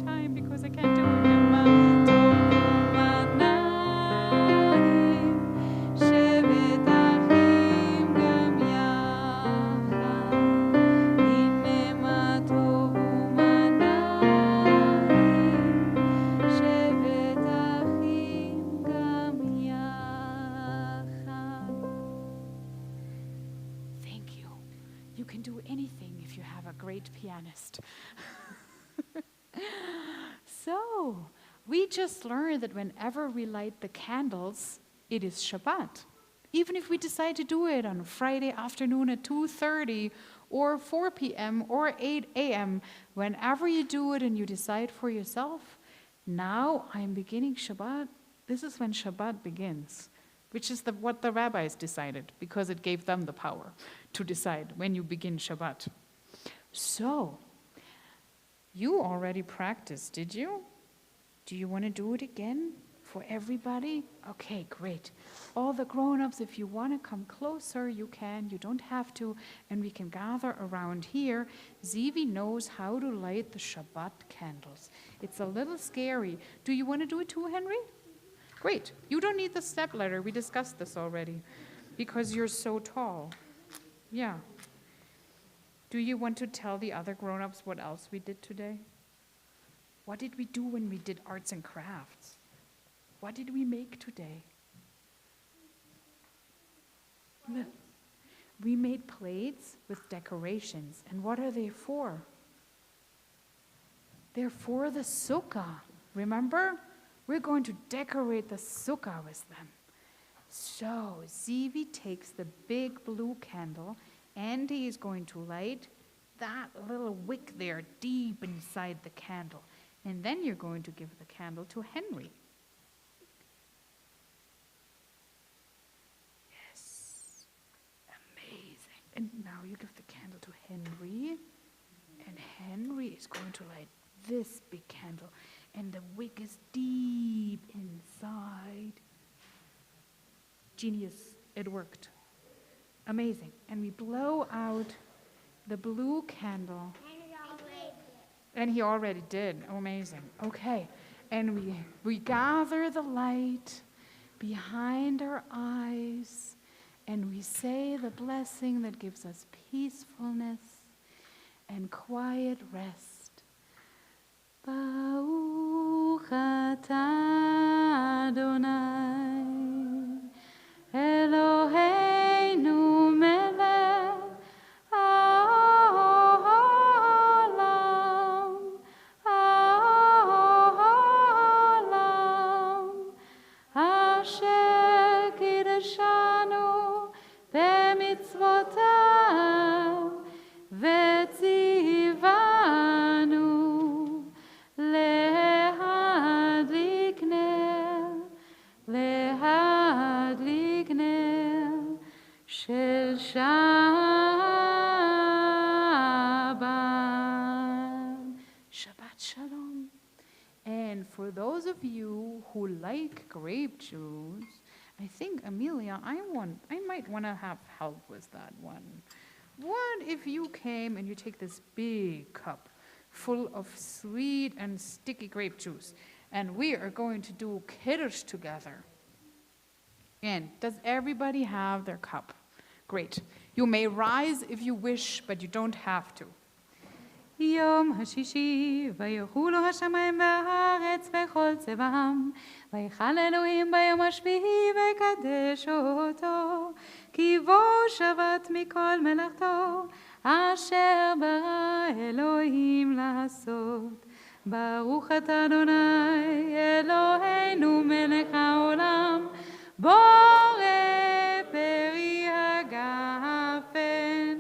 time because I can't do it. Thank you. You can do anything if you have a great pianist. So, we just learned that whenever we light the candles, it is Shabbat. Even if we decide to do it on Friday afternoon at 2:30 or 4 p.m. or 8 a.m., whenever you do it and you decide for yourself, now I'm beginning Shabbat. This is when Shabbat begins, which is what the rabbis decided, because it gave them the power to decide when you begin Shabbat. So, you already practiced, did you? Do you want to do it again for everybody? Okay, great. All the grown-ups, if you want to come closer, you can. You don't have to, and we can gather around here. Zivi knows how to light the Shabbat candles. It's a little scary. Do you want to do it too, Henry? Great. You don't need the step ladder. We discussed this already because you're so tall. Yeah. Do you want to tell the other grown-ups what else we did today? What did we do when we did arts and crafts? What did we make today? We made plates with decorations. And what are they for? They're for the sukkah. Remember? We're going to decorate the sukkah with them. So Zivi takes the big blue candle and he is going to light that little wick there deep inside the candle. And then you're going to give the candle to Henry. Yes. Amazing. And now you give the candle to Henry. And Henry is going to light this big candle. And the wick is deep inside. Genius. It worked. Amazing. And we blow out the blue candle. And he already did. Amazing. Okay. And we gather the light behind our eyes, and we say the blessing that gives us peacefulness and quiet rest. Baruch atah Adonai Eloheinu melech haolam asher kiddushanu b'mitzvotav v'tzivanu להדליק נר של Shabbat Shalom. And for those of you who like grape juice, I think, Amelia, I might want to have help with that one. What if you came and you take this big cup full of sweet and sticky grape juice, and we are going to do Kiddush together? And does everybody have their cup? Great. You may rise if you wish, but you don't have to. יום השישי, ויחולו השמיים והארץ וכל צבאם, ויחל אלוהים ביום השביעי ויקדש אותו, כי בו שבת מכל מלאכתו, אשר ברא אלוהים לעשות. ברוך אתה אדוני אלוהינו מלך העולם, בורא פרי הגפן.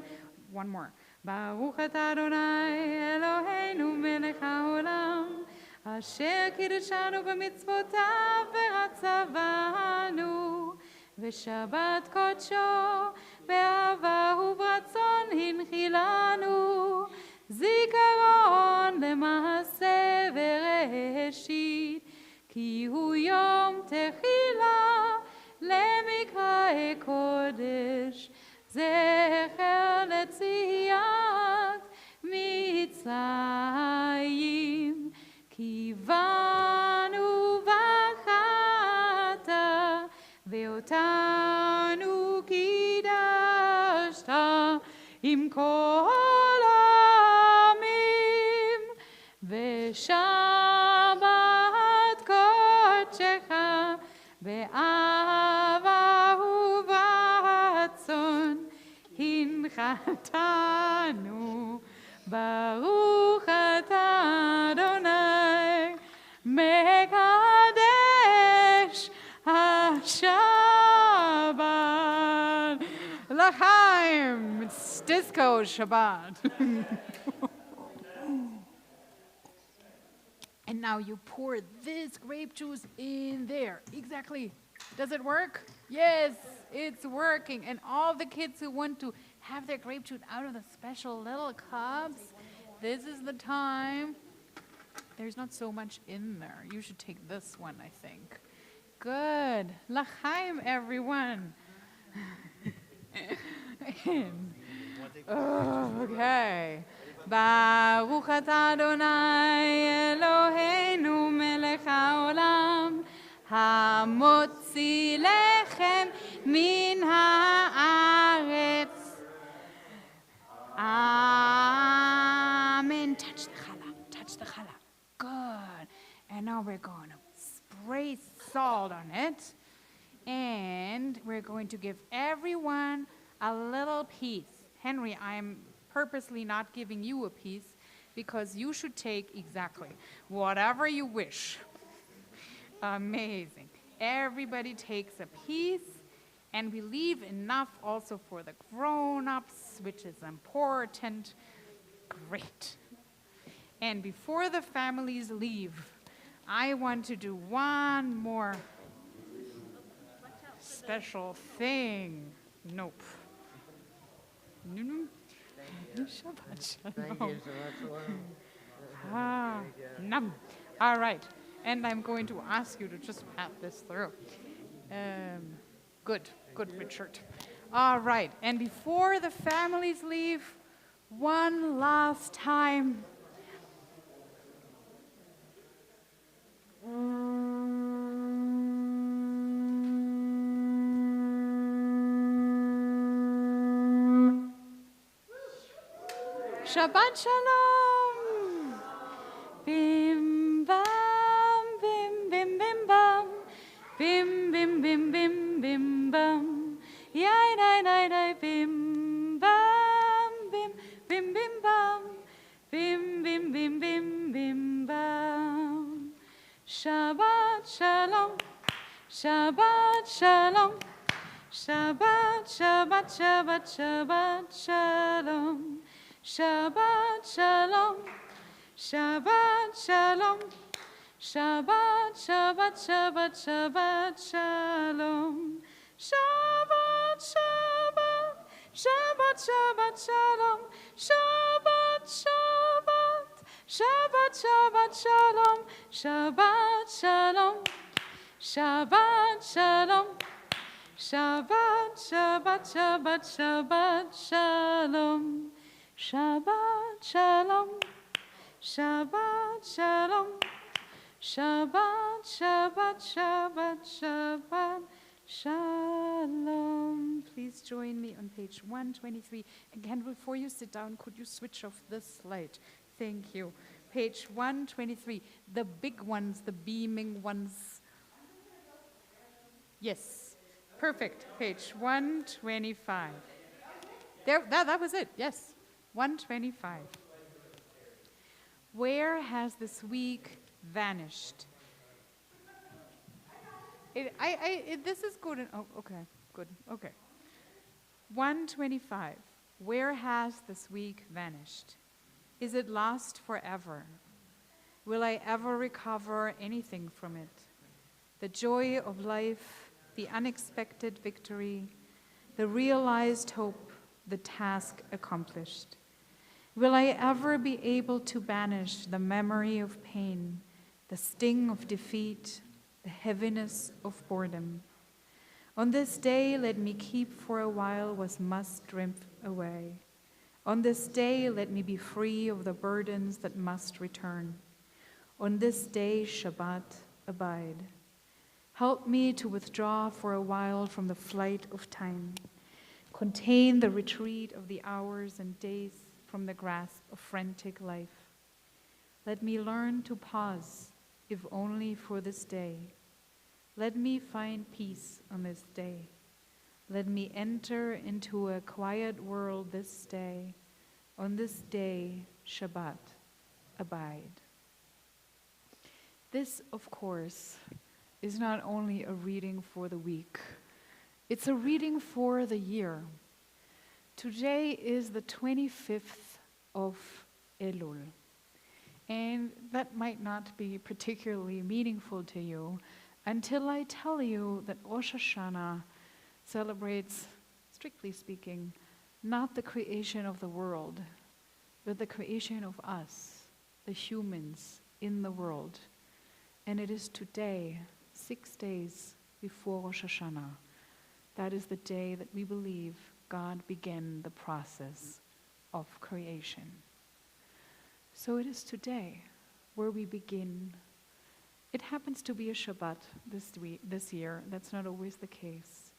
One more. ברוך אתה אדוני אלוהינו מלך העולם, אשר קידשנו במצוותיו ורצה בנו, ושבת קודשו באהבה וברצון הנחילנו, זיכרון למעשה וראשית, כי הוא יום תחילה למקרא קודש, זכר ליציאת מצרים, קיוונו בחרת, ואותנו קידשת עם כל העמים, ושבת קודשך באהבה וברצון הנחתנו. ברוך אתה אדוני מקדש השבת. L'chaim! It's disco Shabbat. And now you pour this grape juice in there. Exactly. Does it work? Yes, it's working. And all the kids who want to have their grape juice out of the special little cups, this is the time. There's not so much in there. You should take this one, I think. Good. L'chaim, everyone. Okay. Baruch atah Adonai Eloheinu melech haolam, hamotzi lechem min haaretz. Amen. Touch the challah. Touch the challah. Good. And now we're going to spray salt on it. And we're going to give everyone a little piece. Henry, I'm purposely not giving you a piece because you should take exactly whatever you wish. Amazing. Everybody takes a piece, and we leave enough also for the grown-ups, which is important. Great. And before the families leave, I want to do one more special thing. Nope. No. Shabbat shalom. Num. All right. And I'm going to ask you to just pat this through. Good, Richard. All right. And before the families leave, one last time. Shabbat shalom. Bim bam, bim bim bim bam, bim bim bim bim bim bam, yai dai dai dai bim bam, bim bim bim bam, bim bim bim bim bim bam. Shabbat shalom, Shabbat shalom, Shabbat Shabbat Shabbat Shabbat shalom. Shabbat shalom, Shabbat shalom, Shabbat Shabbat Shabbat Shabbat shalom. Shabbat Shabbat, Shabbat Shabbat shalom, Shabbat Shabbat, Shabbat Shabbat shalom, Shabbat shalom, Shabbat shalom, Shabbat Shabbat Shabbat Shabbat shalom. Shabbat shalom, Shabbat shalom, Shabbat Shabbat Shabbat Shabbat shalom. Please join me on page 123. Again, before you sit down, could you switch off this light? Thank you. Page 123, the big ones, the beaming ones. Yes, perfect. Page 125. There, that was it, yes. 125. Where has this week vanished? This is good. Oh, okay, good. Okay. 125. Where has this week vanished? Is it lost forever? Will I ever recover anything from it? The joy of life, the unexpected victory, the realized hope, the task accomplished. Will I ever be able to banish the memory of pain, the sting of defeat, the heaviness of boredom? On this day, let me keep for a while what must drift away. On this day, let me be free of the burdens that must return. On this day, Shabbat, abide. Help me to withdraw for a while from the flight of time. Contain the retreat of the hours and days from the grasp of frantic life. Let me learn to pause, if only for this day. Let me find peace on this day. Let me enter into a quiet world this day. On this day, Shabbat, abide. This, of course, is not only a reading for the week. It's a reading for the year. Today is the 25th of Elul. And that might not be particularly meaningful to you until I tell you that Rosh Hashanah celebrates, strictly speaking, not the creation of the world, but the creation of us, the humans in the world. And it is today, 6 days before Rosh Hashanah, that is the day that we believe God began the process of creation. So it is today where we begin. It happens to be a Shabbat this year. That's not always the case.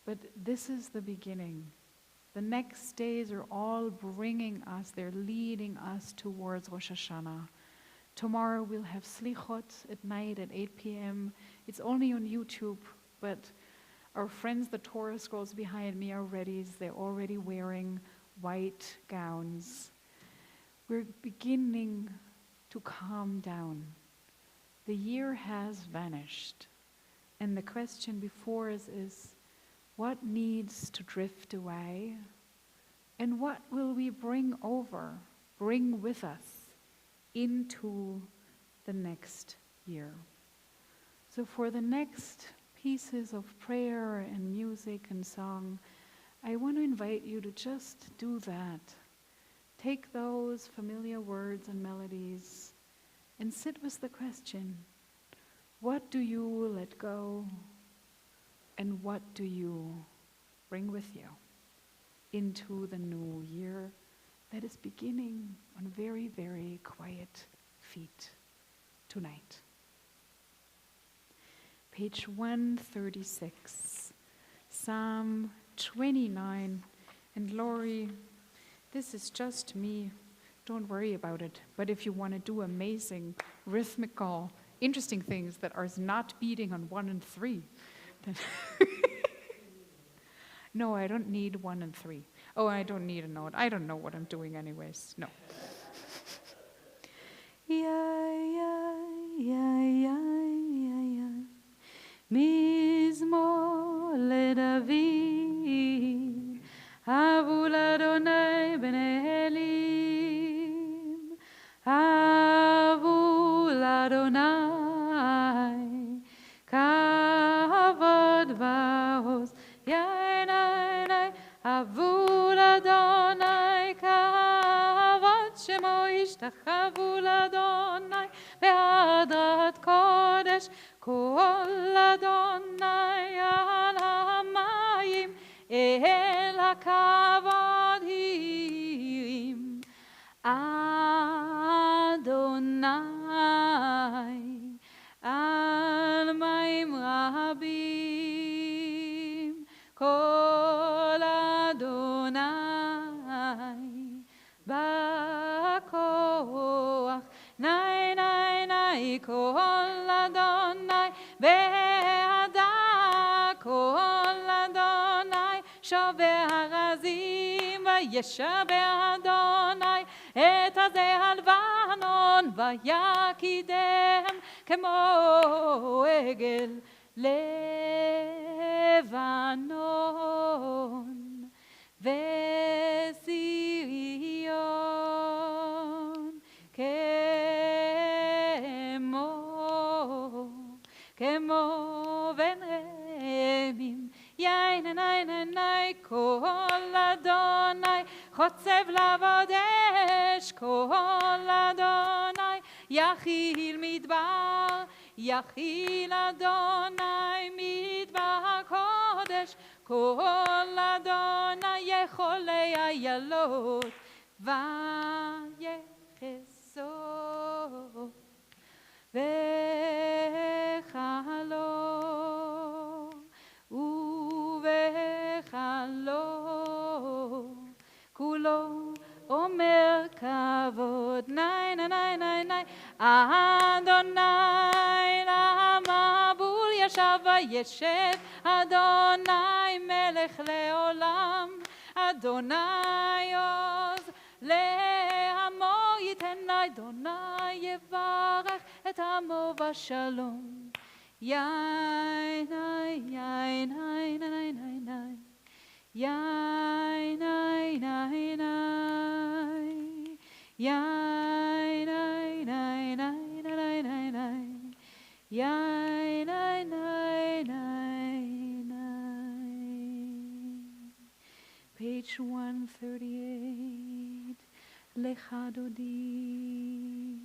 But this is the beginning. The next days are all bringing us, they're leading us towards Rosh Hashanah. Tomorrow we'll have Slichot at night at 8 p.m. It's only on YouTube, but our friends, the Torah scrolls behind me, are ready. They're already wearing white gowns. We're beginning to calm down. The year has vanished. And the question before us is, what needs to drift away? And what will we bring with us into the next year? So for the next pieces of prayer and music and song, I want to invite you to just do that. Take those familiar words and melodies and sit with the question, what do you let go and what do you bring with you into the new year that is beginning on very, very quiet feet tonight? Page 136, Psalm 29. And Lori, this is just me. Don't worry about it. But if you want to do amazing, rhythmical, interesting things that are not beating on 1 and 3, then no, I don't need 1 and 3. Oh, I don't need a note. I don't know what I'm doing anyways. No. Mizmor leDavid, Havu l'Adonai b'nei Elim, Havu l'Adonai, Kavod va'oz, Yainai, Havu l'Adonai, Kavod shemo yishtachavu l'Adonai, ve'adrat kodesh, Kol Adonai al hamayim el hakavodim Adonai al mayim rabim Kol Adonai bakoach Nai nai nai Kol Adonai Ve'ada Kol Adonai Shaveh harazim Vayeshaveh Adonai Et hazeh halvanon Vayakidem Kemo egel Levanon Ve'zion Kemo venremim Yain nai Kol Adonai Chotzev lavodesh Kol Adonai Yachil midbar Yachil Adonai midbar kodesh Kol Adonai Yecholei ayalot Vayechesot Adonai, Adonai, Adonai, Adonai, Lamabul Yashav Vayeshev, Adonai Melech Leolam, Adonai Oz Le'amo Yiten Adonai Yevarech et Amo Vashalom. Yain, yain, yain, yain, yain, yain, yain, yain, yain, yain, yain, yain, yain, Page 138. Lecha Dodi.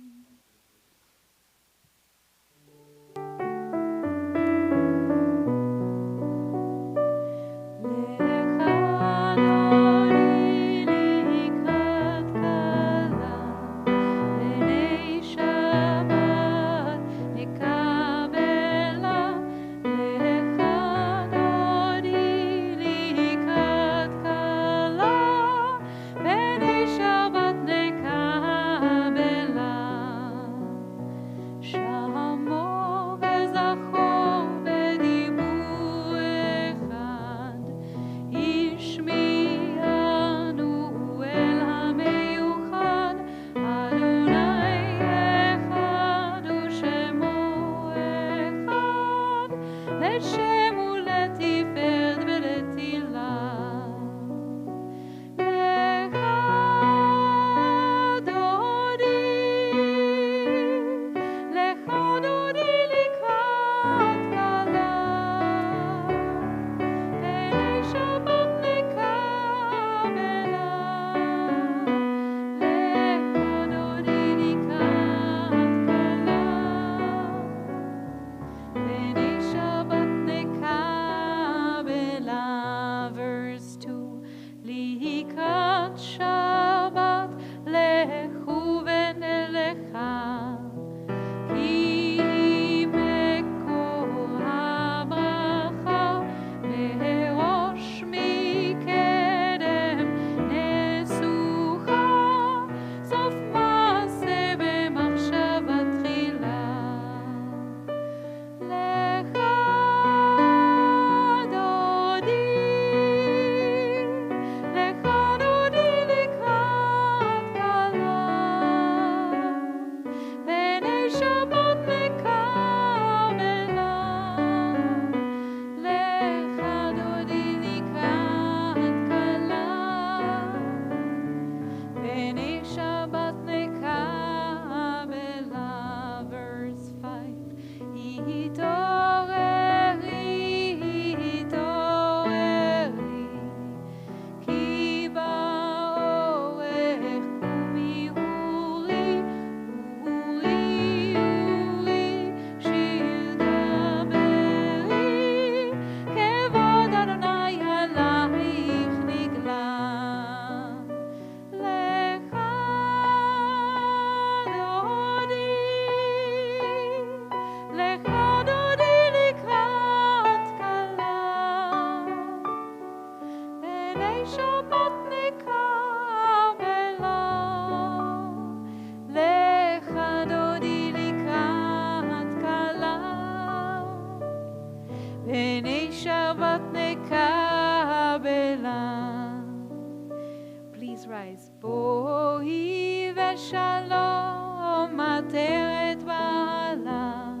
Please rise. Boi v'shalom ateret ba'ala,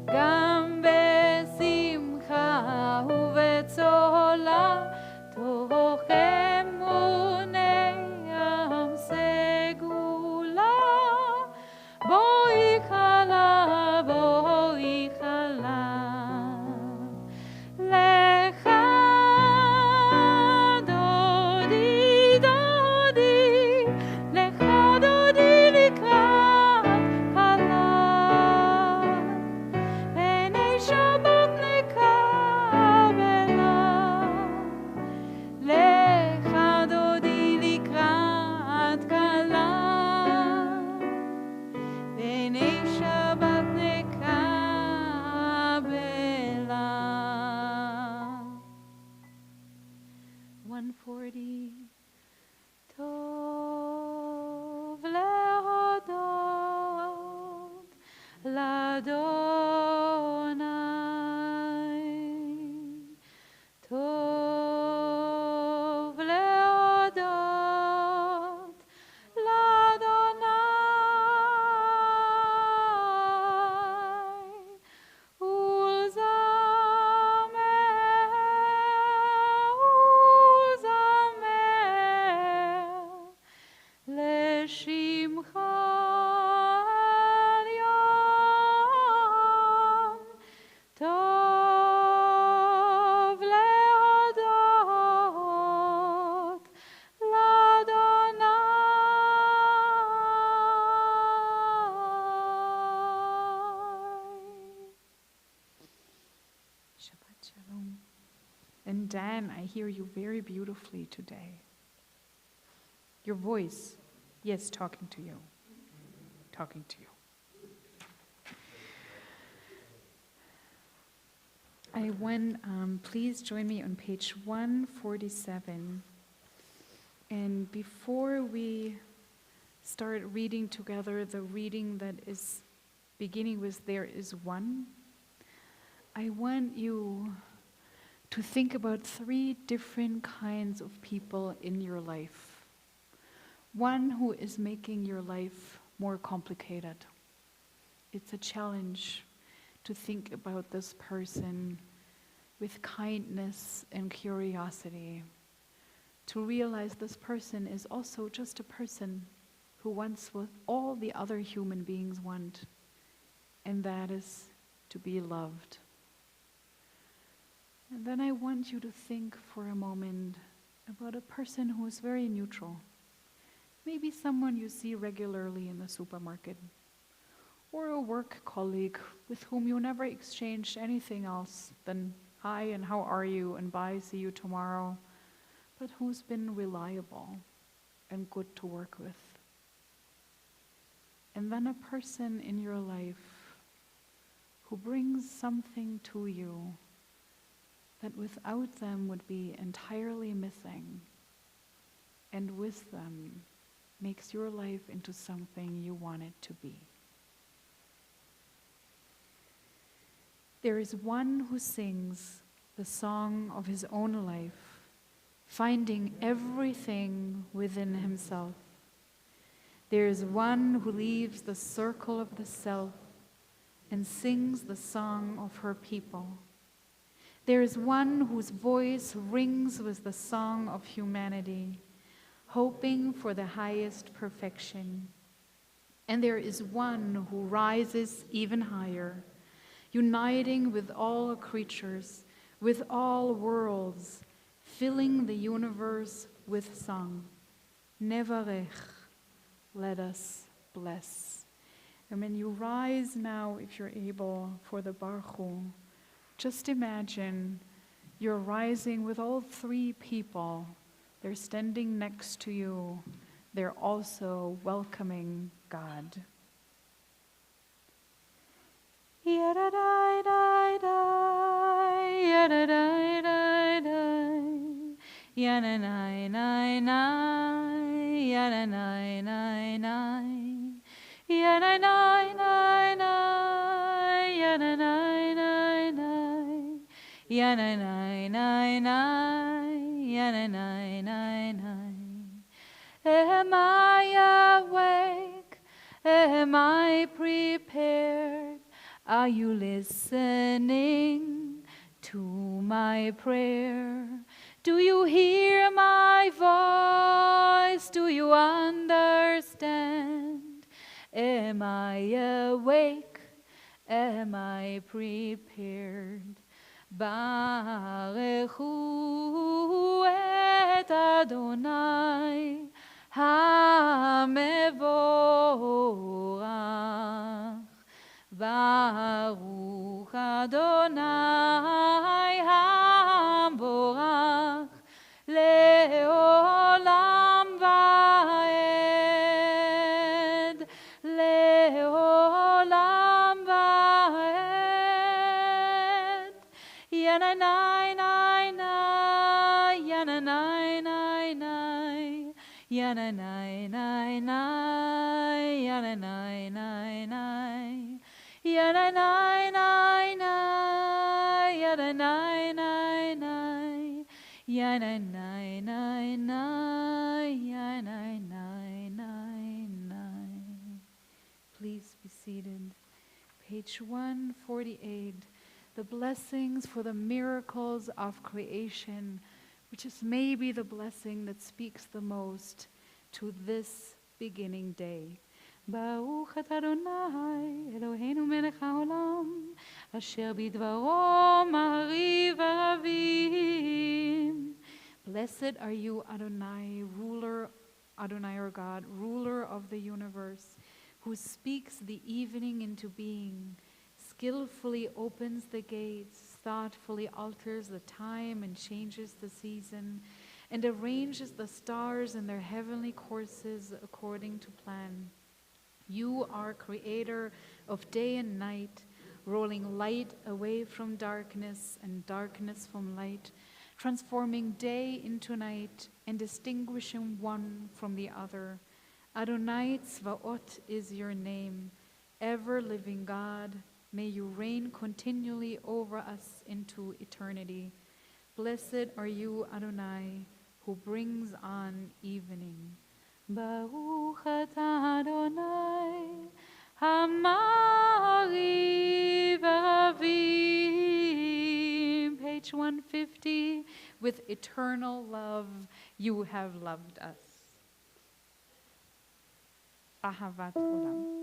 gam besimcha u'vetzola, toch emunei am segula. Boi chala, boi chala. Tov leho Dan, I hear you very beautifully today. Your voice, yes, talking to you. Talking to you. Please join me on page 147. And before we start reading together the reading that is beginning with "There is one," I want you to think about 3 different kinds of people in your life. One who is making your life more complicated. It's a challenge to think about this person with kindness and curiosity, to realize this person is also just a person who wants what all the other human beings want, and that is to be loved. And then I want you to think for a moment about a person who is very neutral. Maybe someone you see regularly in the supermarket, or a work colleague with whom you never exchanged anything else than "Hi, and how are you?" and "Bye, see you tomorrow," but who's been reliable and good to work with. And then a person in your life who brings something to you that without them would be entirely missing, and with them makes your life into something you want it to be. There is one who sings the song of his own life, finding everything within himself. There is one who leaves the circle of the self and sings the song of her people. There is one whose voice rings with the song of humanity, hoping for the highest perfection. And there is one who rises even higher, uniting with all creatures, with all worlds, filling the universe with song. Nevarech, let us bless. And when you rise now, if you're able, for the Baruch Hu, just imagine you're rising with all 3 people. They're standing next to you. They're also welcoming God. Yadadai-dai-dai, yadadai-dai-dai, yananai-nai-nai, yananai-nai-nai, yananai-nai-nai, yananai-nai-nai, yananai-nai-nai, yananai-nai-nai. Am I awake? Am I prepared? Are you listening to my prayer? Do you hear my voice? Do you understand? Am I awake? Am I prepared? Barechu et Adonai HaMevorach. Baruch Adonai HaMevorach leolam vaed, leolam vaed. Yananai-nai-nai, yananai-nai-nai, yananai-nai-nai, yananai-nai-nai. Yananai-nai-nai, yananai-nai-nai, yananai-nai-nai, yananai-nai-nai. Please be seated. Page 148, the blessings for the miracles of creation, which is maybe the blessing that speaks the most to this beginning day. Baruch et Adonai, Eloheinu melech haolam, asher bidvaro ma'ariv aravim. Blessed are you, Adonai, ruler, Adonai our God, ruler of the universe, who speaks the evening into being, skillfully opens the gates thoughtfully alters the time and changes the season, and arranges the stars in their heavenly courses according to plan. You are creator of day and night, rolling light away from darkness and darkness from light, transforming day into night and distinguishing one from the other. Adonai Tzvaot is your name, ever-living God. May you reign continually over us into eternity. Blessed are you, Adonai, who brings on evening. Baruch atah Adonai, Hamari v'Avim. Page 150. With eternal love, you have loved us. Ahavat Olam.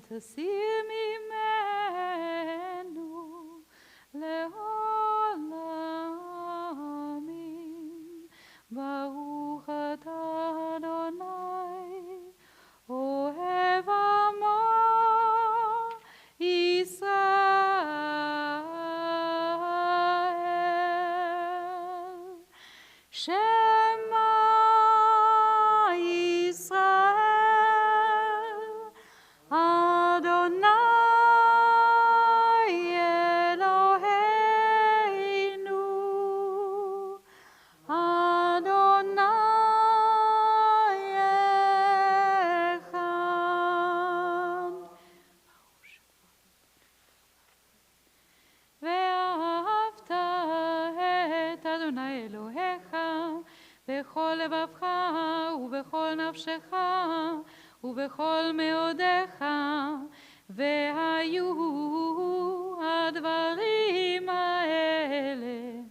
תסיר ממנו לעולמים. ברוך אתה אדוני, אוהב עמו ישראל. שמע ישראל, אדוני אלוהינו, אדוני אחד. ואהבת את אדוני אלוהיך בכל לבבך ובכל נפשך ובכל מאודיך, והיו הדברים האלה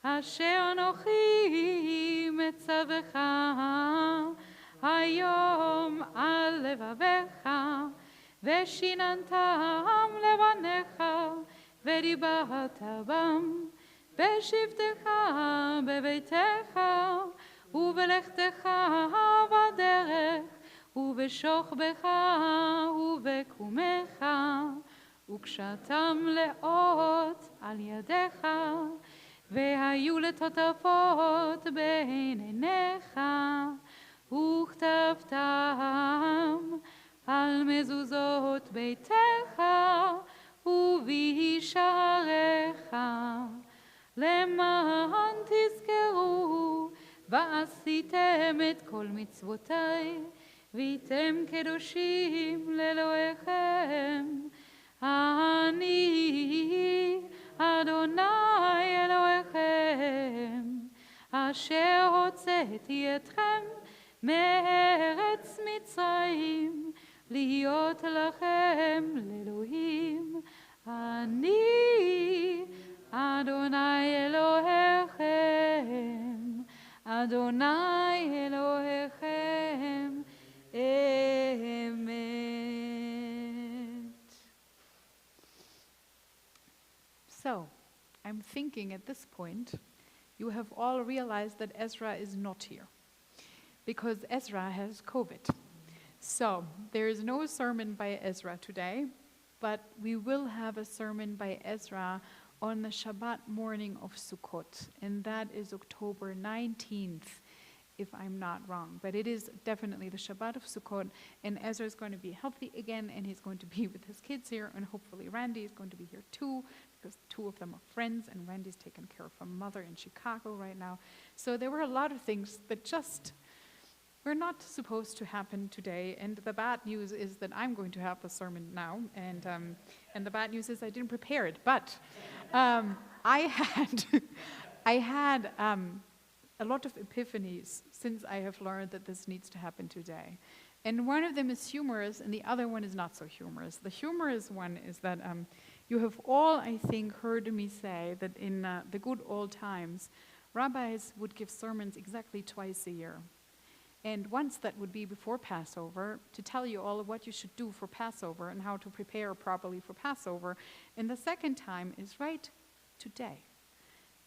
אשר אנוכי מצווך היום על לבביך, ושיננתם לבניך ודיברת בם בשבתך בביתך ובלכתך בדרך ובשוכבך ובקומך, וקשרתם לאות על ידיך, והיו לטוטפות בין עיניך, וכתבתם על מזוזות ביתך ובי ועשיתם את כל מצוותיי, והייתם קדושים לאלוהיכם. אני אדוני אלוהיכם, אשר הוצאתי אתכם מארץ מצרים, להיות לכם לאלוהים. אני אדוני אלוהיכם, אדוני אלוהיכם, אמת. So, I'm thinking at this point, you have all realized that Ezra is not here, because Ezra has COVID. So, there is no sermon by Ezra today, but we will have a sermon by Ezra on the Shabbat morning of Sukkot, and that is October 19th, if I'm not wrong. But it is definitely the Shabbat of Sukkot, and Ezra is going to be healthy again, and he's going to be with his kids here, and hopefully Randy is going to be here too, because two of them are friends, and Randy's taking care of her mother in Chicago right now. So there were a lot of things that just were not supposed to happen today, and the bad news is that I'm going to have the sermon now, and the bad news is I didn't prepare it, but I had a lot of epiphanies since I have learned that this needs to happen today. And one of them is humorous, and the other one is not so humorous. The humorous one is that you have all, I think, heard me say that in the good old times, rabbis would give sermons exactly twice a year. And once that would be before Passover, to tell you all of what you should do for Passover and how to prepare properly for Passover. And the second time is right today,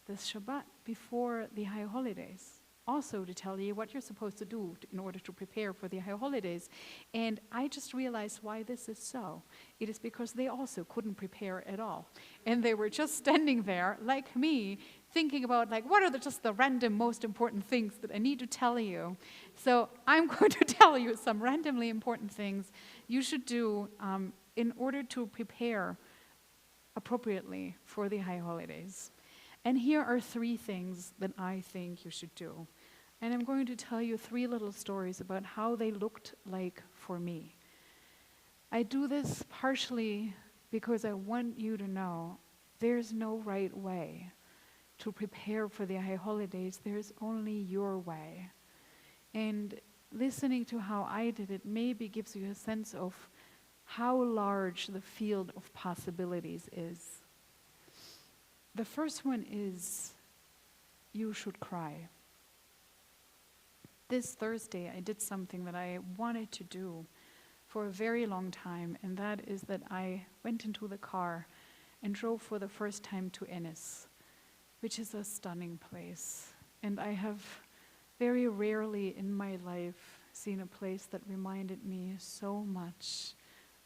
the Shabbat before the high holidays, also to tell you what you're supposed to do in order to prepare for the high holidays. And I just realized why this is so. It is because they also couldn't prepare at all. And they were just standing there, like me, thinking about, like, what are just the random most important things that I need to tell you? So I'm going to tell you some randomly important things you should do in order to prepare appropriately for the high holidays. And here are 3 things that I think you should do. And I'm going to tell you 3 little stories about how they looked like for me. I do this partially because I want you to know there's no right way to prepare for the high holidays. There's only your way. And listening to how I did it maybe gives you a sense of how large the field of possibilities is. The first one is you should cry. This Thursday I did something that I wanted to do for a very long time, and that is that I went into the car and drove for the first time to Ennis, which is a stunning place. And I have very rarely in my life seen a place that reminded me so much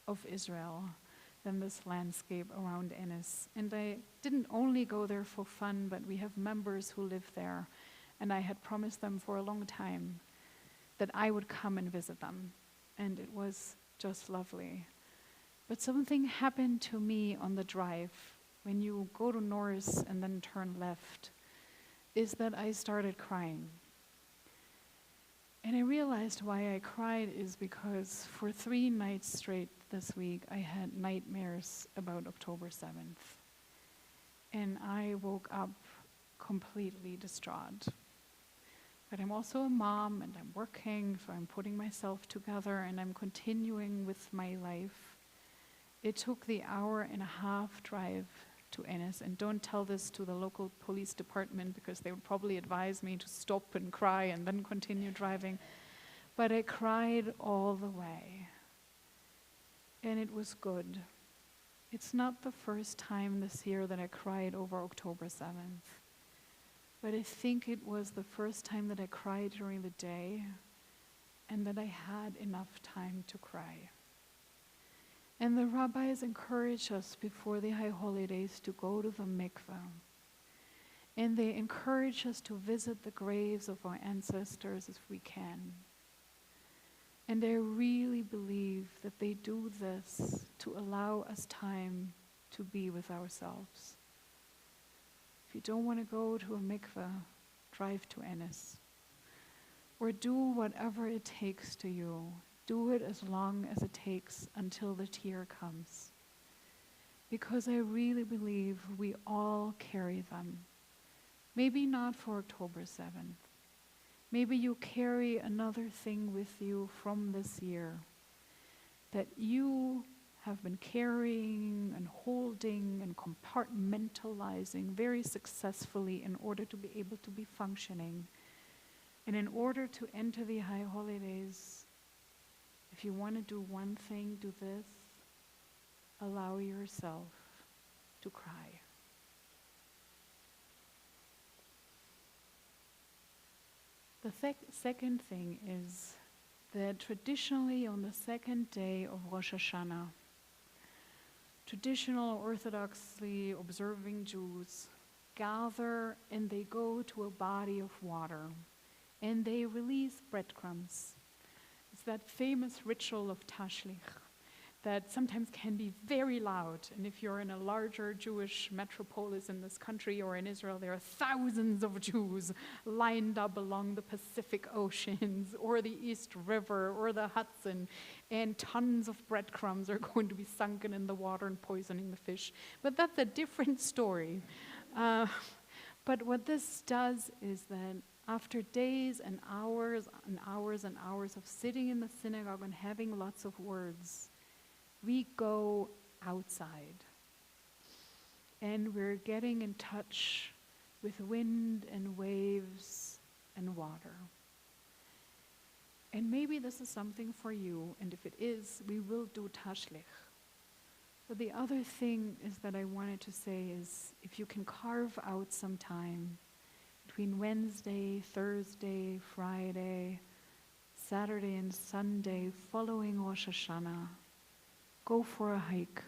of Israel than this landscape around Ennis. And I didn't only go there for fun, but we have members who live there, and I had promised them for a long time that I would come and visit them, and it was just lovely. But something happened to me on the drive when you go to Norris and then turn left, is that I started crying. And I realized why I cried is because for 3 nights straight this week, I had nightmares about October 7th. And I woke up completely distraught. But I'm also a mom, and I'm working, so I'm putting myself together, and I'm continuing with my life. It took the 1.5-hour drive to Ennis, and don't tell this to the local police department because they would probably advise me to stop and cry and then continue driving. But I cried all the way, and it was good. It's not the first time this year that I cried over October 7th, but I think it was the first time that I cried during the day and that I had enough time to cry. And the rabbis encourage us before the high holidays to go to the mikveh. And they encourage us to visit the graves of our ancestors if we can. And I really believe that they do this to allow us time to be with ourselves. If you don't want to go to a mikveh, drive to Ennis. or do whatever it takes to you. Do it as long as it takes until the tear comes. Because I really believe we all carry them. Maybe not for October 7th. Maybe you carry another thing with you from this year that you have been carrying and holding and compartmentalizing very successfully in order to be able to be functioning. And in order to enter the high holidays, if you want to do one thing, do this. Allow yourself to cry. The second thing is that traditionally on the second day of Rosh Hashanah, traditional Orthodoxly observing Jews gather and they go to a body of water and they release breadcrumbs. It's that famous ritual of tashlich that sometimes can be very loud. And if you're in a larger Jewish metropolis in this country or in Israel, there are thousands of Jews lined up along the Pacific Oceans or the East River or the Hudson, and tons of breadcrumbs are going to be sunken in the water and poisoning the fish. But that's a different story. But what this does is that after days and hours and hours and hours of sitting in the synagogue and having lots of words, we go outside and we're getting in touch with wind and waves and water. And maybe this is something for you, and if it is, we will do tashlich. But the other thing is that I wanted to say is, if you can carve out some time between Wednesday, Thursday, Friday, Saturday and Sunday following Rosh Hashanah, go for a hike.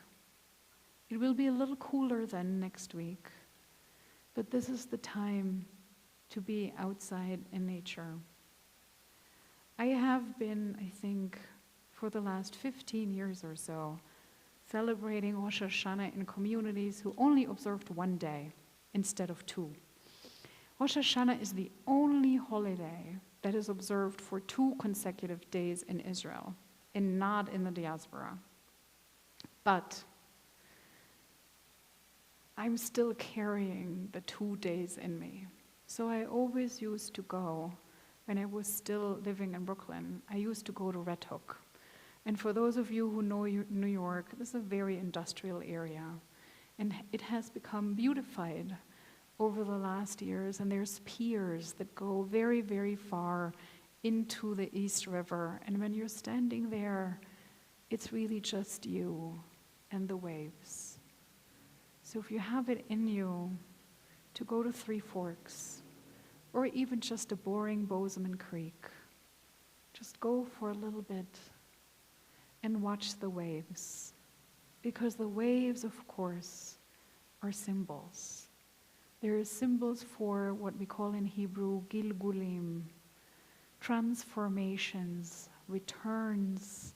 It will be a little cooler than next week, but this is the time to be outside in nature. I have been, I think, for the last 15 years or so, celebrating Rosh Hashanah in communities who only observed one day instead of two. Rosh Hashanah is the only holiday that is observed for 2 consecutive days in Israel and not in the diaspora. But I'm still carrying the 2 days in me. So I always used to go, when I was still living in Brooklyn, I used to go to Red Hook. And for those of you who know New York, this is a very industrial area. And it has become beautified over the last years. And there's piers that go very, very far into the East River. And when you're standing there, it's really just you and the waves. So if you have it in you to go to Three Forks, or even just a boring Bozeman Creek, just go for a little bit and watch the waves. Because the waves, of course, are symbols. There are symbols for what we call in Hebrew gilgulim, transformations, returns,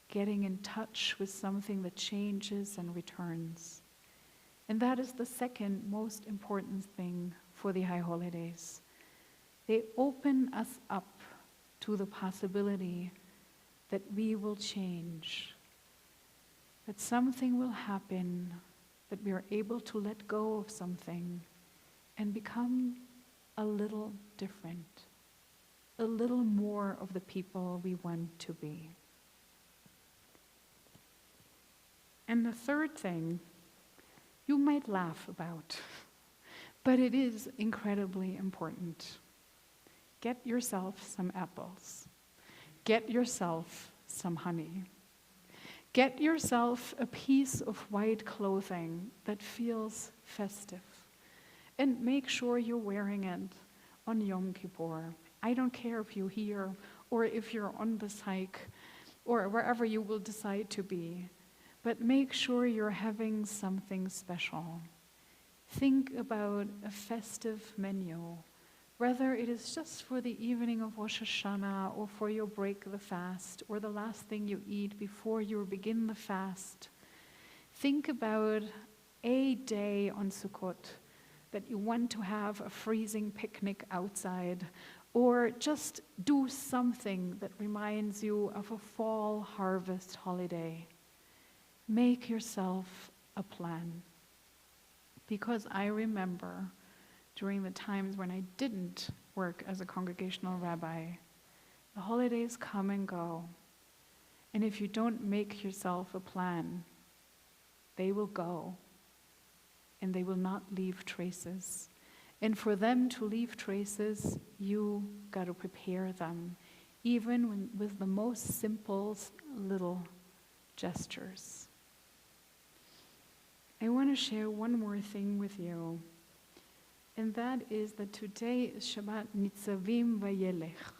getting in touch with something that changes and returns. And that is the second most important thing for the high holidays. They open us up to the possibility that we will change, that something will happen, that we are able to let go of something and become a little different, a little more of the people we want to be. And the third thing, you might laugh about, but it is incredibly important. Get yourself some apples. Get yourself some honey. Get yourself a piece of white clothing that feels festive. And make sure you're wearing it on Yom Kippur. I don't care if you're here or if you're on this hike or wherever you will decide to be. But make sure you're having something special. Think about a festive menu, whether it is just for the evening of Rosh Hashanah or for your break the fast or the last thing you eat before you begin the fast. Think about a day on Sukkot that you want to have a freezing picnic outside Or just do something that reminds you of a fall harvest holiday. Make yourself a plan. Because I remember during the times when I didn't work as a congregational rabbi, the holidays come and go. And if you don't make yourself a plan, they will go. And they will not leave traces. And for them to leave traces, you got to prepare them, even with the most simple little gestures. I want to share one more thing with you, and that is that today is Shabbat Nitzavim Vayelech.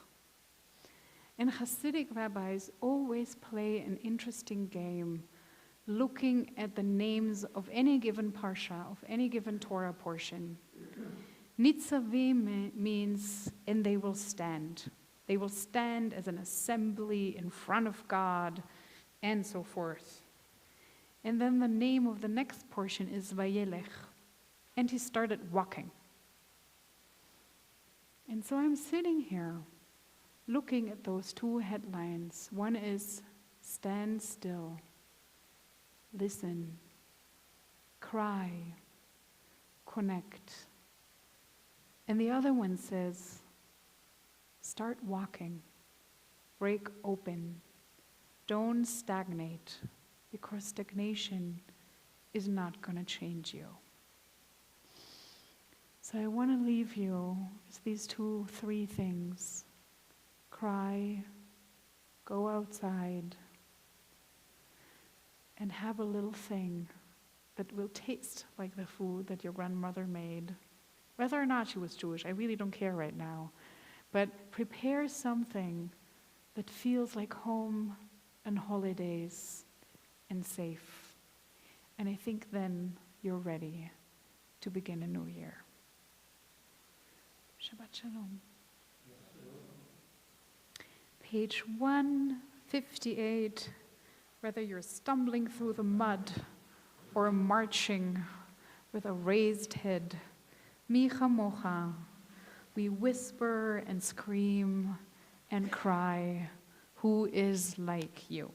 And Hasidic rabbis always play an interesting game, looking at the names of any given parsha, of any given Torah portion. Nitzavim means, and they will stand. They will stand as an assembly in front of God, and so forth. And then the name of the next portion is Vayelech, and he started walking. And so I'm sitting here, looking at those two headlines. One is, stand still, listen, cry, connect. And the other one says, start walking, break open, don't stagnate, because stagnation is not going to change you. So I want to leave you with these 3 things. Cry, go outside, and have a little thing that will taste like the food that your grandmother made. Whether or not she was Jewish, I really don't care right now. But prepare something that feels like home and holidays and safe. And I think then you're ready to begin a new year. Shabbat Shalom. Page 158, whether you're stumbling through the mud or marching with a raised head, Micha Mocha, we whisper and scream and cry, who is like you?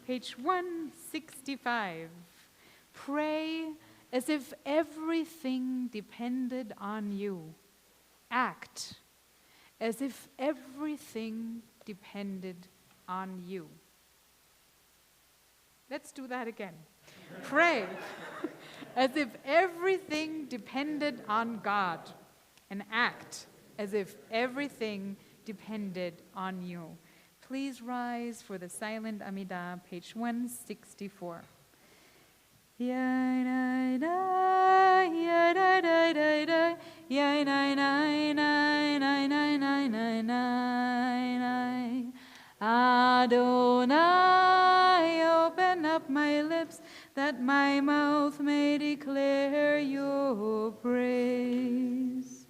Page 165. Pray as if everything depended on you. Act as if everything depended on you. Let's do that again. Pray as if everything depended on God, and act as if everything depended on you. Please rise for the silent Amidah, page 164. Yai nai nai nai nai nai nai nai nai nai. Adonai, open up my lips that my mouth may declare your praise.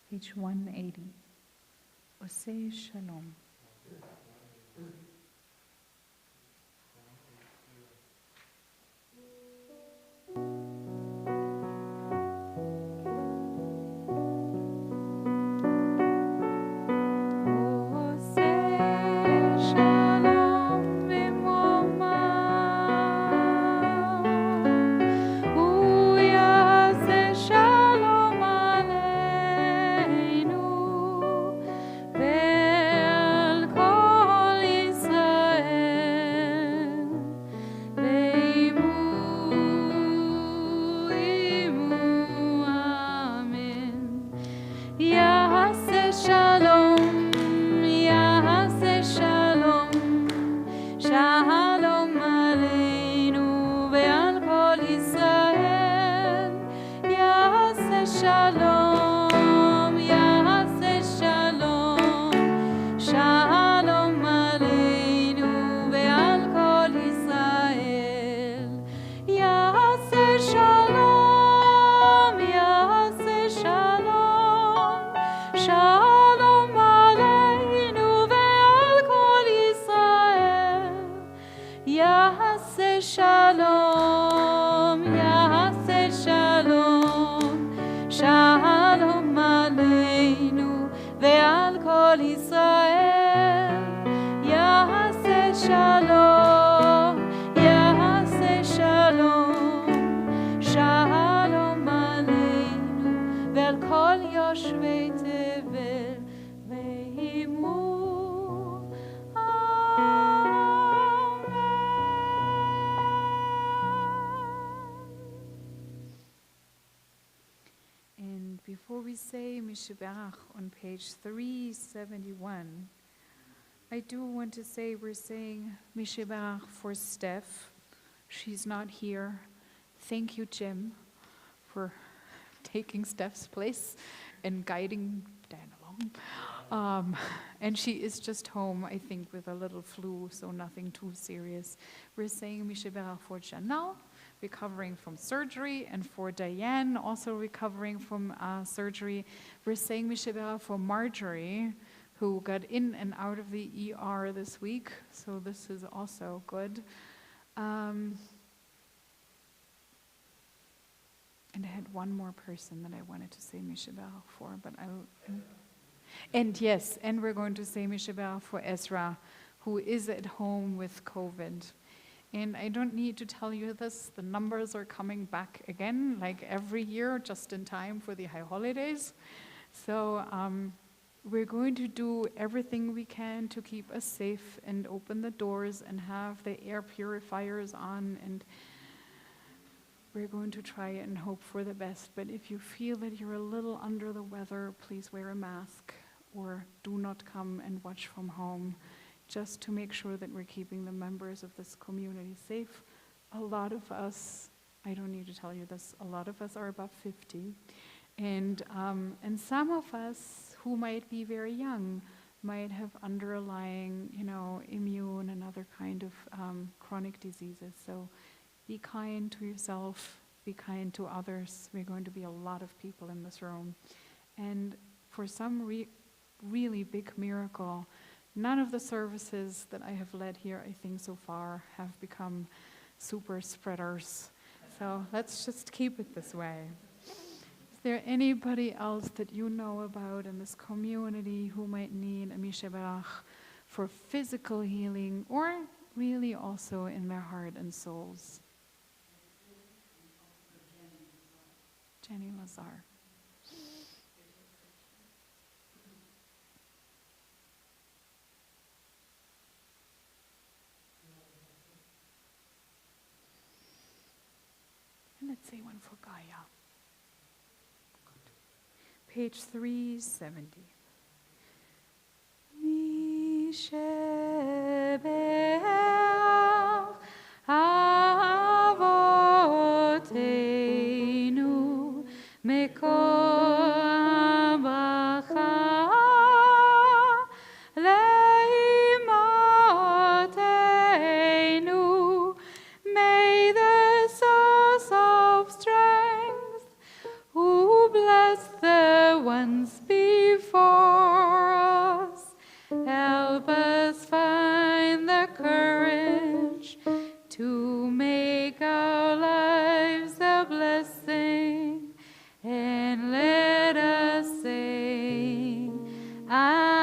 Page 180. Oseh Shalom. Before we say Mishibarach on page 371, I do want to say we're saying Mishibarach for Steph. She's not here. Thank you, Jim, for taking Steph's place and guiding Dan along. And she is just home, I think, with a little flu, so nothing too serious. We're saying Mishibarach for Janelle, recovering from surgery, and for Diane, also recovering from surgery. We're saying Mishibarach for Marjorie, who got in and out of the ER this week, so this is also good. And I had one more person that I wanted to say Mishabel for, but and yes, and we're going to say Mishabel for Ezra, who is at home with COVID. And I don't need to tell you this, the numbers are coming back again, like every year, just in time for the high holidays. So we're going to do everything we can to keep us safe and open the doors and have the air purifiers on, and we're going to try and hope for the best. But if you feel that you're a little under the weather, please wear a mask or do not come and watch from home, just to make sure that we're keeping the members of this community safe. A lot of us, I don't need to tell you this, a lot of us are above 50. And some of us who might be very young might have underlying, immune and other kind of chronic diseases. So be kind to yourself, be kind to others. We're going to be a lot of people in this room. And for some really big miracle, none of the services that I have led here, I think so far, have become super spreaders. So let's just keep it this way. Is there anybody else that you know about in this community who might need a Mishaberach for physical healing, or really also in their heart and souls? Jenny Lazar. And let's say one for Gaia. Page 370. Mishebeach Avoteinu Mekol Bacha Leimoteinu. May the source of strength, who bless the ones before us, help us find the courage to make our lives a blessing, and let us sing Amen.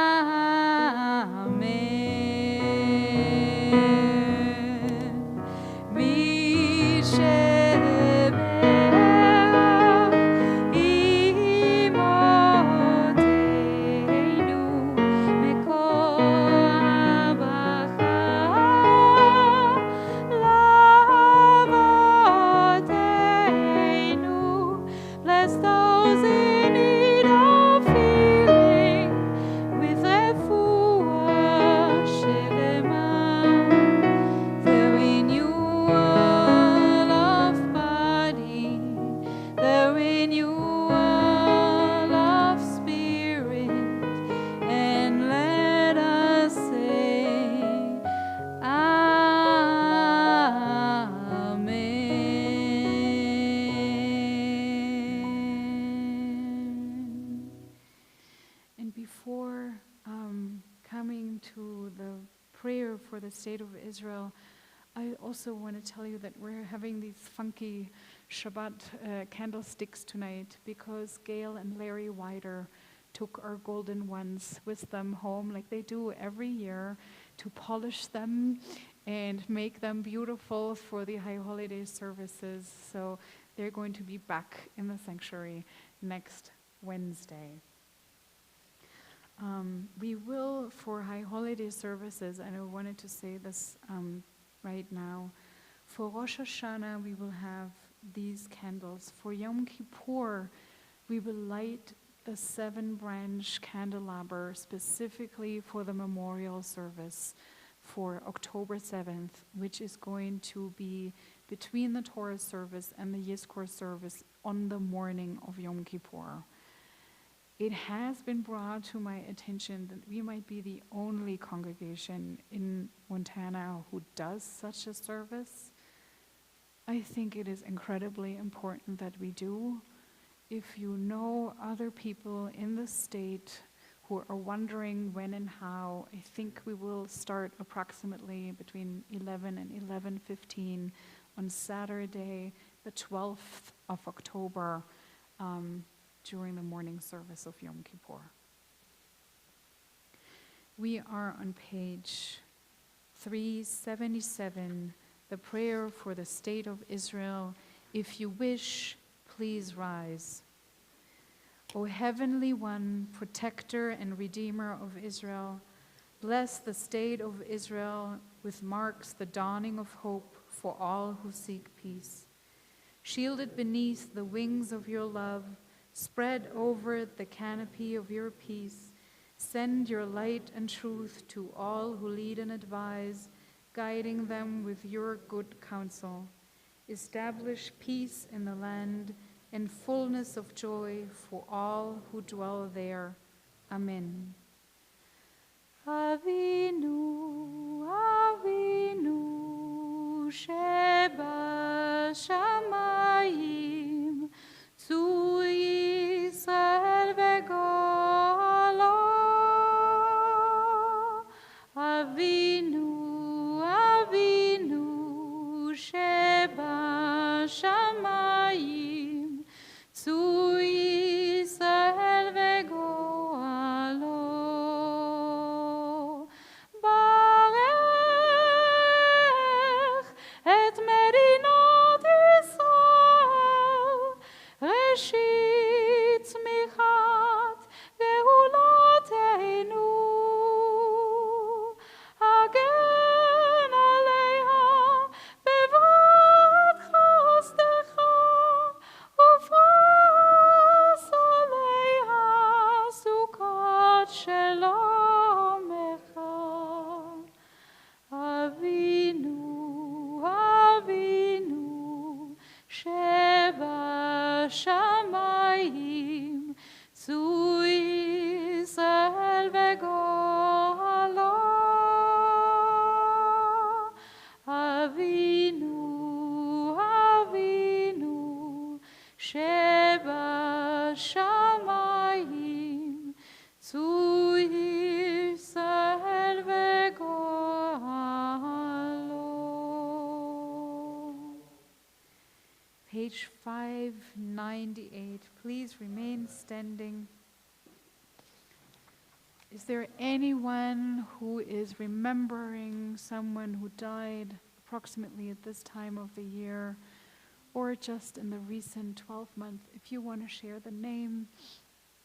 Mishebeach Imoteinu Mekol Bacha Lavoteinu. Bless those in need of healing with refuah shelema, the renewal of body, the renewal of spirit, and let us say Amen. And before coming to the prayer for the state of Israel, I also want to tell you that we're having these funky Shabbat candlesticks tonight because Gail and Larry Wider took our golden ones with them home like they do every year to polish them and make them beautiful for the high holiday services. So they're going to be back in the sanctuary next Wednesday. We will, for high holiday services, and I wanted to say this right now, for Rosh Hashanah we will have these candles. For Yom Kippur we will light the 7-branch candelabra specifically for the memorial service for October 7th, which is going to be between the Torah service and the Yizkor service on the morning of Yom Kippur. It has been brought to my attention that we might be the only congregation in Montana who does such a service. I think it is incredibly important that we do. If you know other people in the state who are wondering when and how, I think we will start approximately between 11 and 11:15 on Saturday the 12th of October during the morning service of Yom Kippur. We are on page 377, the prayer for the state of Israel. If you wish, please rise. O Heavenly One, protector and redeemer of Israel, bless the state of Israel with marks the dawning of hope for all who seek peace. Shield it beneath the wings of your love, spread over it the canopy of your peace. Send your light and truth to all who lead and advise, guiding them with your good counsel. Establish peace in the land and fullness of joy for all who dwell there. Amen. Avinu, Avinu, Sheba Shamayim, Tzu Yisrael v'golo. Avinu, Avinu, Sheba Shamayim, Tzu Yisrael v'golo. Barech et medinot Yisrael, Reshit tzmichat geulateinu. Hagen aleha bevrat chastecha, ufras aleha sukat shalomecha. Avinu, Avinu, Sheba Shamayim, Tzu Yisrael v'golo. Avinu, Avinu, Sheba Shamayim, Tzu Yisrael v'golo. Page 598. Please remain standing. Is there anyone who is remembering someone who died approximately at this time of the year, or just in the recent 12 months? If you want to share the name,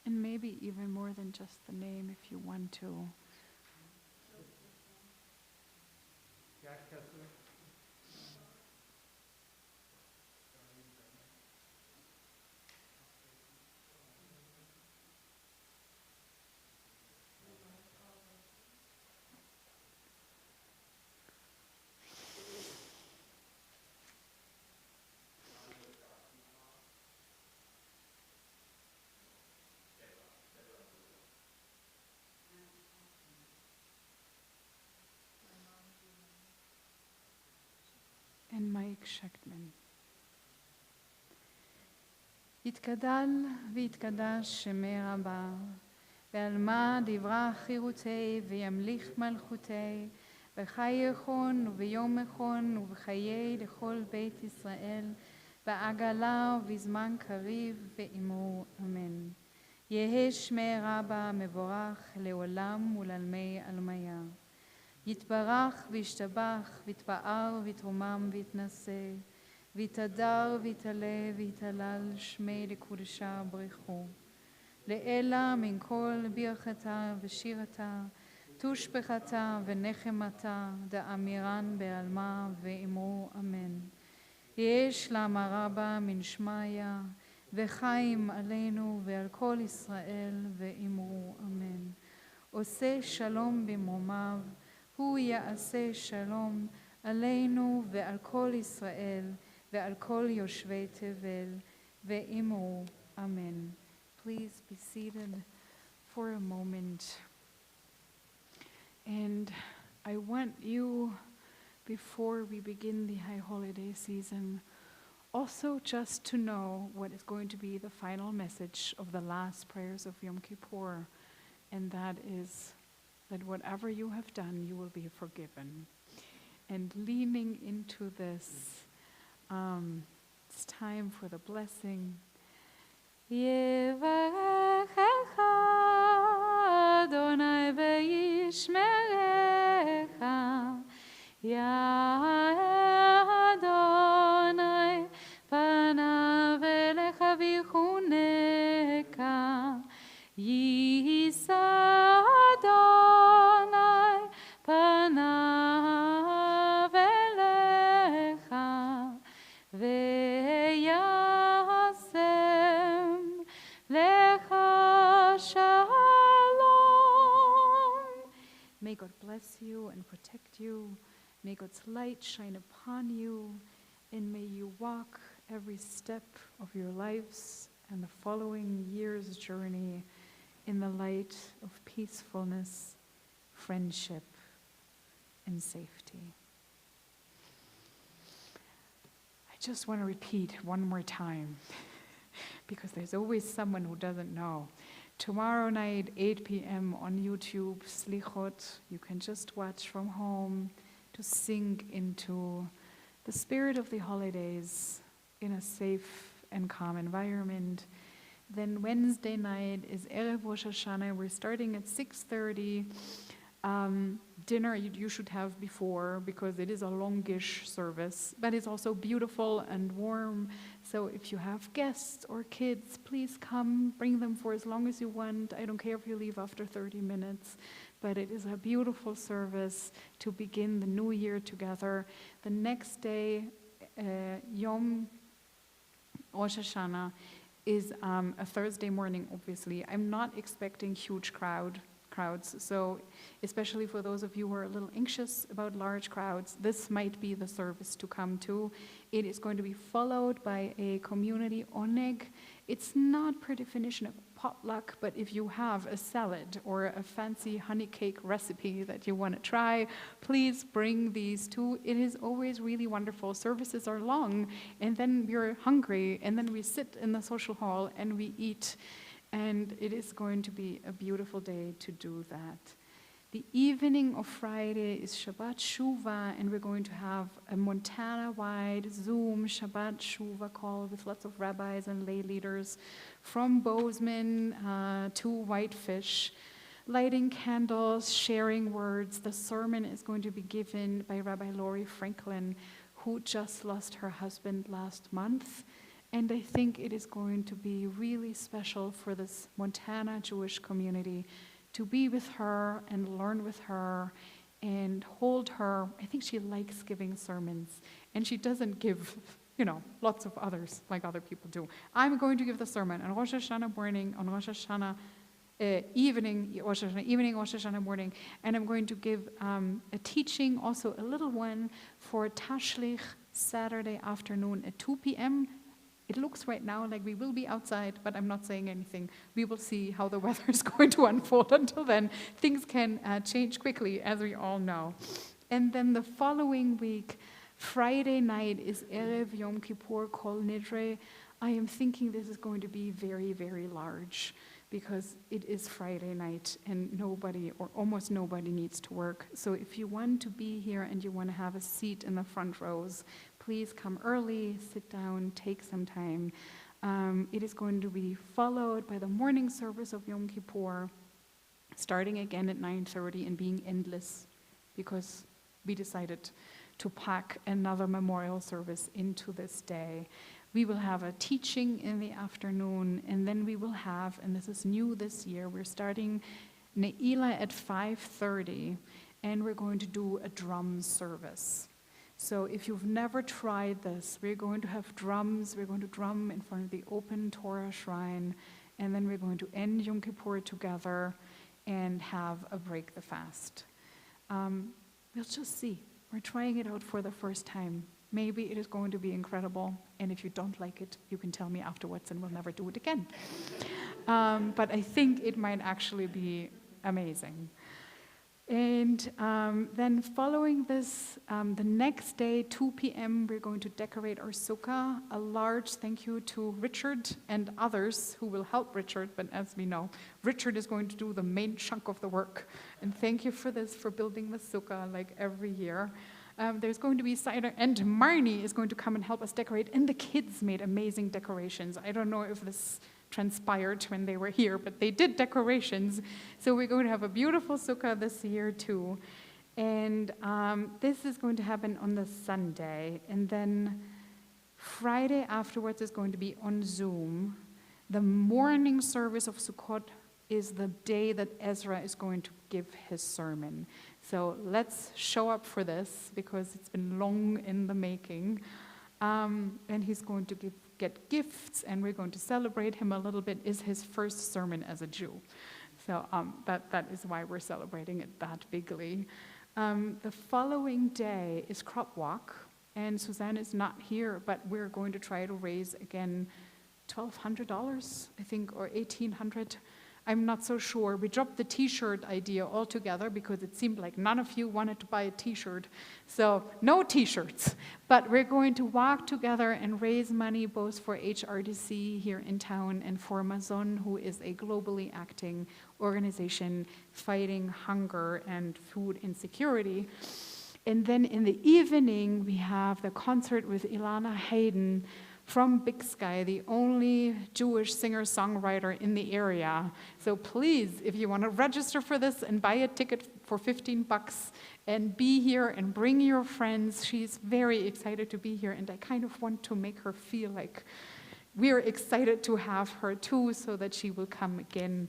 and maybe even more than just the name if you want to. And Mike Schechtman. יתגדל ויתקדש שמי רבה, ועלמה דברה חירותי וימליך מלכותי, בחי יכון וביום יכון ובחיי לכל בית ישראל, בעגלה ובזמן קריב ואמרו אמן. יהא שמי רבה מבורך לעולם ולעלמי עלמיה. יתברך וישתבח ויתפאר ויתרומם ויתנשא, ויתהדר ויתעלה ויתהלל שמי לקודשה ברכו. לאלה מן כל ברכתה ושירתה, תושבחתה ונחמתה, דאמירן בעלמה ואמרו אמן. יש למה רבה מן שמיה, וחיים עלינו ועל כל ישראל ואמרו אמן. עושה שלום במרומיו, הוא יעשה שלום עלינו ועל כל ישראל ועל כל יושבי תבל, ואמרו אמן. Please be seated for a moment. And I want you, before we begin the high holiday season, also just to know what is going to be the final message of the last prayers of Yom Kippur, and that is that whatever you have done, you will be forgiven. And leaning into this, It's time for the blessing. Yevarechecha Adonai ve'yishmerecha Ya'er Adonai panav elecha v'chuneka Yisa Adonai panav elecha ve'yasem lecha shalom. May God bless you and protect you. May God's light shine upon you, and may you walk every step of your lives and the following year's journey in the light of peacefulness, friendship, and safety. I just want to repeat one more time, because there's always someone who doesn't know. Tomorrow night, 8 p.m. on YouTube, Slichot, you can just watch from home to sink into the spirit of the holidays in a safe and calm environment. Then Wednesday night is Erev Rosh Hashanah. We're starting at 6:30. Dinner you should have before, because it is a longish service, but it's also beautiful and warm. So if you have guests or kids, please come, bring them for as long as you want. I don't care if you leave after 30 minutes, but it is a beautiful service to begin the new year together. The next day, Yom Rosh Hashanah, is a Thursday morning, obviously. I'm not expecting huge crowds, so especially for those of you who are a little anxious about large crowds, this might be the service to come to. It is going to be followed by a community oneg. It's not per definition a potluck, but if you have a salad or a fancy honey cake recipe that you want to try, please bring these too. It is always really wonderful. Services are long, and then we're hungry, and then we sit in the social hall and we eat. And it is going to be a beautiful day to do that. The evening of Friday is Shabbat Shuvah, and we're going to have a Montana-wide Zoom Shabbat Shuvah call with lots of rabbis and lay leaders from Bozeman to Whitefish, lighting candles, sharing words. The sermon is going to be given by Rabbi Lori Franklin, who just lost her husband last month. And I think it is going to be really special for this Montana Jewish community to be with her and learn with her and hold her. I think she likes giving sermons, and she doesn't give, lots of others like other people do. I'm going to give the sermon on Rosh Hashanah morning, on Rosh Hashanah evening, Rosh Hashanah morning, and I'm going to give a teaching, also a little one, for Tashlich Saturday afternoon at 2 p.m. It looks right now like we will be outside, but I'm not saying anything. We will see how the weather is going to unfold. Until then, things can change quickly, as we all know. And then the following week, Friday night, is Erev Yom Kippur Kol Nidre. I am thinking this is going to be very, very large, because it is Friday night and nobody or almost nobody needs to work. So if you want to be here and you want to have a seat in the front rows, please come early, sit down, take some time. It is going to be followed by the morning service of Yom Kippur, starting again at 9:30 and being endless, because we decided to pack another memorial service into this day. We will have a teaching in the afternoon, and then we will have, and this is new this year, we're starting Ne'ilah at 5:30, and we're going to do a drum service. So if you've never tried this, we're going to have drums, we're going to drum in front of the open Torah shrine, and then we're going to end Yom Kippur together and have a break the fast. We'll just see. We're trying it out for the first time. Maybe it is going to be incredible, and if you don't like it, you can tell me afterwards and we'll never do it again. But I think it might actually be amazing. And then following this, the next day, 2 p.m., we're going to decorate our sukkah. A large thank you to Richard and others who will help Richard, but as we know, Richard is going to do the main chunk of the work. And thank you for this, for building the sukkah like every year. There's going to be cider, and Marnie is going to come and help us decorate. And the kids made amazing decorations. I don't know if this transpired when they were here, but they did decorations. So we're going to have a beautiful sukkah this year too. And this is going to happen on the Sunday. And then Friday afterwards is going to be on Zoom. The morning service of Sukkot is the day that Ezra is going to give his sermon. So let's show up for this because it's been long in the making. And he's going to get gifts, and we're going to celebrate him a little bit. It's his first sermon as a Jew. So that is why we're celebrating it that bigly. The following day is crop walk, and Suzanne is not here, but we're going to try to raise again $1,200, I think, or $1,800. I'm not so sure. We dropped the T-shirt idea altogether because it seemed like none of you wanted to buy a T-shirt. So no T-shirts. But we're going to walk together and raise money both for HRDC here in town and for Mazon, who is a globally acting organization fighting hunger and food insecurity. And then in the evening, we have the concert with Ilana Hayden from Big Sky, the only Jewish singer-songwriter in the area. So please, if you want to register for this and buy a ticket for $15 and be here and bring your friends, she's very excited to be here, and I kind of want to make her feel like we're excited to have her too, so that she will come again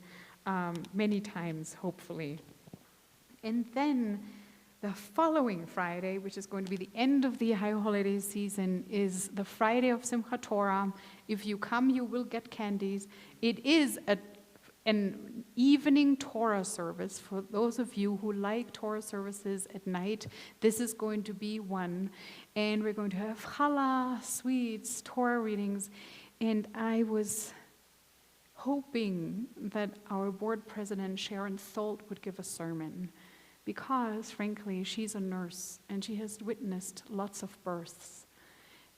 many times, hopefully. And then the following Friday, which is going to be the end of the high holiday season, is the Friday of Simchat Torah. If you come, you will get candies. It is an evening Torah service. For those of you who like Torah services at night, this is going to be one. And we're going to have challah, sweets, Torah readings. And I was hoping that our board president, Sharon Tholt, would give a sermon, because, frankly, she's a nurse and she has witnessed lots of births.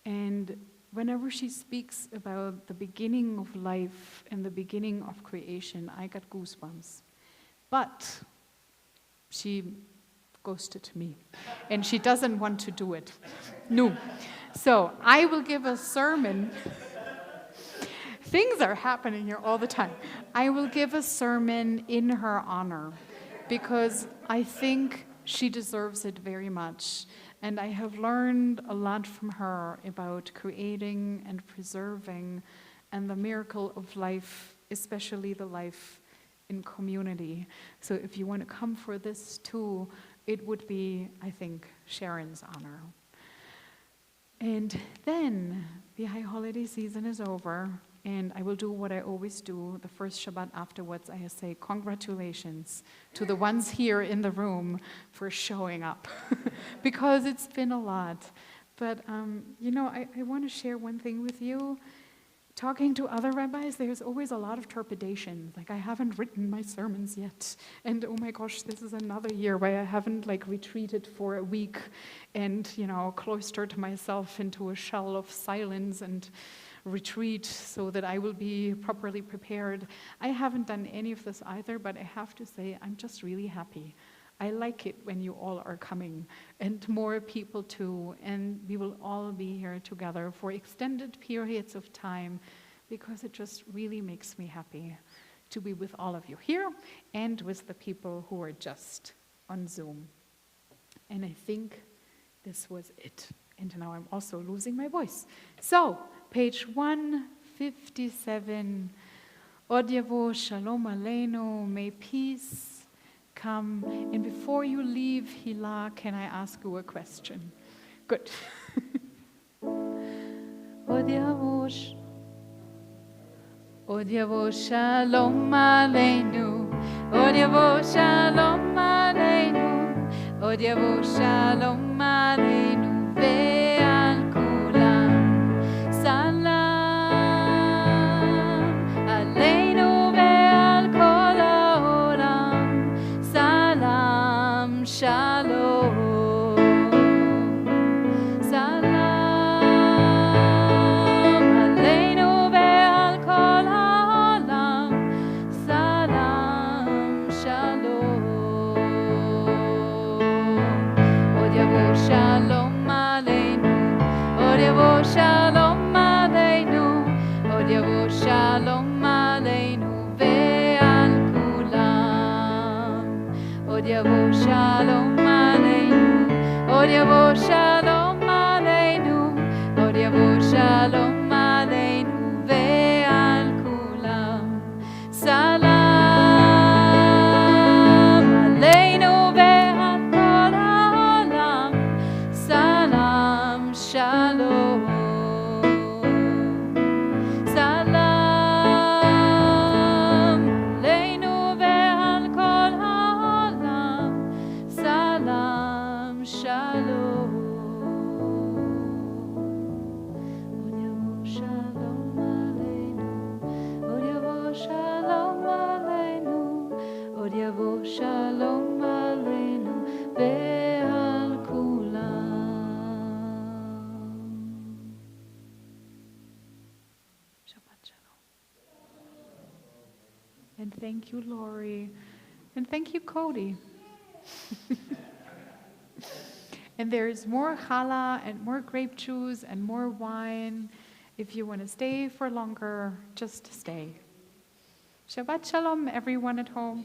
And whenever she speaks about the beginning of life and the beginning of creation, I got goosebumps. But she ghosted me, and she doesn't want to do it. No. So I will give a sermon. Things are happening here all the time. I will give a sermon in her honor, because I think she deserves it very much. And I have learned a lot from her about creating and preserving and the miracle of life, especially the life in community. So if you want to come for this too, it would be, I think, Sharon's honor. And then the high holiday season is over, and I will do what I always do. The first Shabbat afterwards, I say congratulations to the ones here in the room for showing up, because it's been a lot. But, I want to share one thing with you. Talking to other rabbis, there's always a lot of trepidation. Like, I haven't written my sermons yet. And oh my gosh, this is another year where I haven't retreated for a week and, cloistered myself into a shell of silence and retreat so that I will be properly prepared. I haven't done any of this either, but I have to say I'm just really happy. I like it when you all are coming, and more people too, and we will all be here together for extended periods of time, because it just really makes me happy to be with all of you here and with the people who are just on Zoom. And I think this was it. And now I'm also losing my voice. So, page 157, Od Yavo Shalom Aleinu, may peace come. And before you leave, Hila, can I ask you a question? Good. Od Yavo Shalom Aleinu, Od Yavo Shalom Aleinu, Od Yavo Shalom Aleinu. ועל כולם סלם עלינו ועל כל העולם סלם שלום סלם עלינו ועל כל העולם סלם שלום עוד יבוא שלום shalom aleinu, od yavo shalom aleinu, od yavo shalom aleinu ve'al kulam. Salam aleinu ve'al kol ha'olam. Salam shalom. Salam aleinu ve'al kol ha'olam. Salam shalom. Od yavo shalom aleinu, od yavo shalom aleinu, od yavo shalom aleinu ve'al kulam. Shabbat shalom. And thank you, Lori. And thank you, Cody. And there's more challah and more grape juice and more wine. If you want to stay for longer, just stay. Shabbat shalom, everyone at home.